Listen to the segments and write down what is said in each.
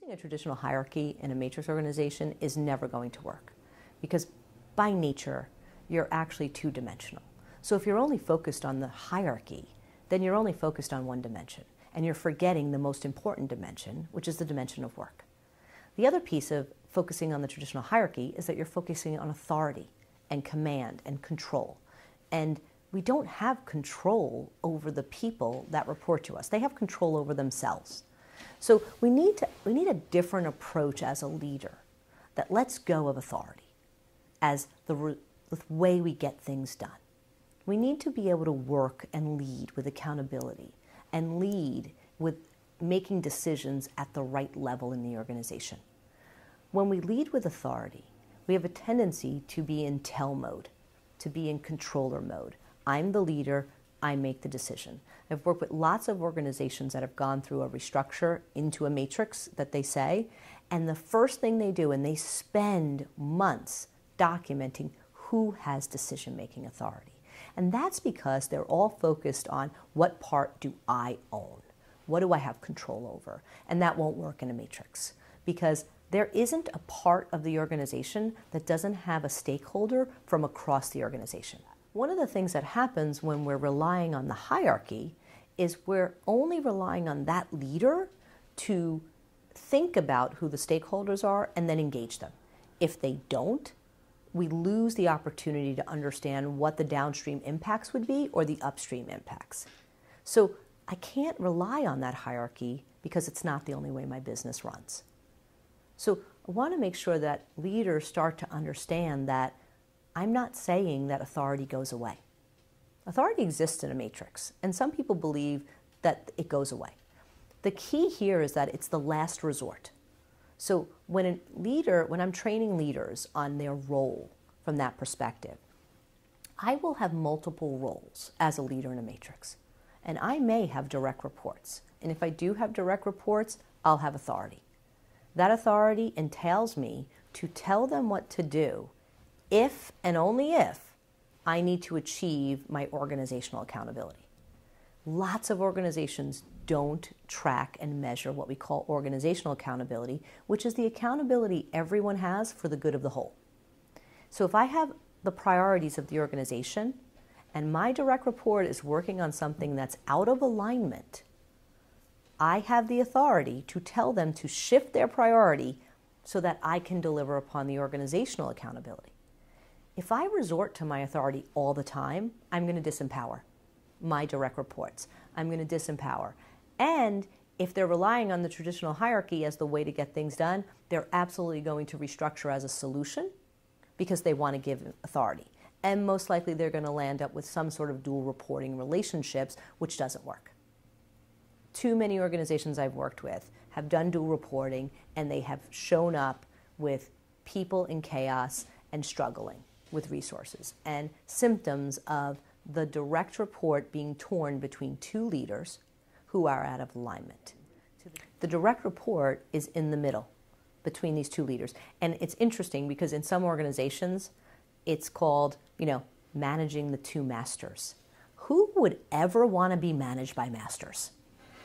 Using a traditional hierarchy in a matrix organization is never going to work because by nature, you're actually two-dimensional. So if you're only focused on the hierarchy, then you're only focused on one dimension and you're forgetting the most important dimension, which is the dimension of work. The other piece of focusing on the traditional hierarchy is that you're focusing on authority and command and control. And we don't have control over the people that report to us. They have control over themselves. So we need a different approach as a leader that lets go of authority as the way we get things done. We need to be able to work and lead with accountability and lead with making decisions at the right level in the organization. When we lead with authority, we have a tendency to be in tell mode, to be in controller mode. I'm the leader, I make the decision. I've worked with lots of organizations that have gone through a restructure into a matrix that they say, and the first thing they do, and they spend months documenting who has decision-making authority. And that's because they're all focused on what part do I own? What do I have control over? And that won't work in a matrix because there isn't a part of the organization that doesn't have a stakeholder from across the organization. One of the things that happens when we're relying on the hierarchy is we're only relying on that leader to think about who the stakeholders are and then engage them. If they don't, we lose the opportunity to understand what the downstream impacts would be or the upstream impacts. So I can't rely on that hierarchy because it's not the only way my business runs. So I want to make sure that leaders start to understand that I'm not saying that authority goes away. Authority exists in a matrix, and some people believe that it goes away. The key here is that it's the last resort. So when I'm training leaders on their role from that perspective, I will have multiple roles as a leader in a matrix. And I may have direct reports. And if I do have direct reports, I'll have authority. That authority entails me to tell them what to do if and only if I need to achieve my organizational accountability. Lots of organizations don't track and measure what we call organizational accountability, which is the accountability everyone has for the good of the whole. So if I have the priorities of the organization and my direct report is working on something that's out of alignment, I have the authority to tell them to shift their priority so that I can deliver upon the organizational accountability. If I resort to my authority all the time, I'm going to disempower my direct reports. I'm going to disempower. And if they're relying on the traditional hierarchy as the way to get things done, they're absolutely going to restructure as a solution because they want to give authority. And most likely they're going to land up with some sort of dual reporting relationships, which doesn't work. Too many organizations I've worked with have done dual reporting and they have shown up with people in chaos and struggling with resources and symptoms of the direct report being torn between two leaders who are out of alignment. The direct report is in the middle between these two leaders. And it's interesting because in some organizations, it's called, managing the two masters. Who would ever want to be managed by masters,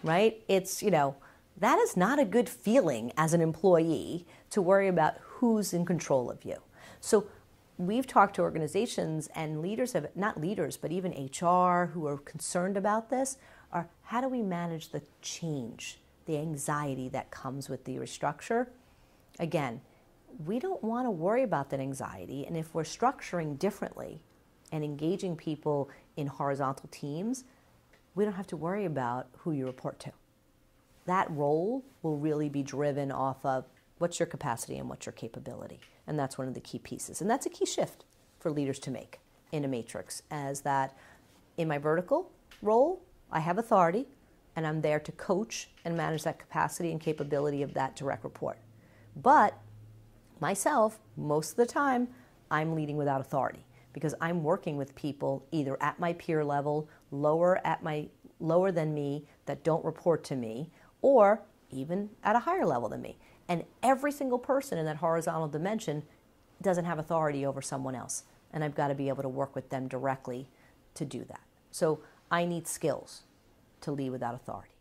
right? It's, that is not a good feeling as an employee to worry about who's in control of you. So we've talked to organizations and leaders have, not leaders, but even HR who are concerned about this, are how do we manage the change, the anxiety that comes with the restructure? Again, we don't want to worry about that anxiety, and if we're structuring differently and engaging people in horizontal teams, we don't have to worry about who you report to. That role will really be driven off of what's your capacity and what's your capability. And that's one of the key pieces. And that's a key shift for leaders to make in a matrix, as that in my vertical role, I have authority and I'm there to coach and manage that capacity and capability of that direct report. But myself, most of the time, I'm leading without authority because I'm working with people either at my peer level, lower than me that don't report to me, or even at a higher level than me. And every single person in that horizontal dimension doesn't have authority over someone else. And I've got to be able to work with them directly to do that. So I need skills to lead without authority.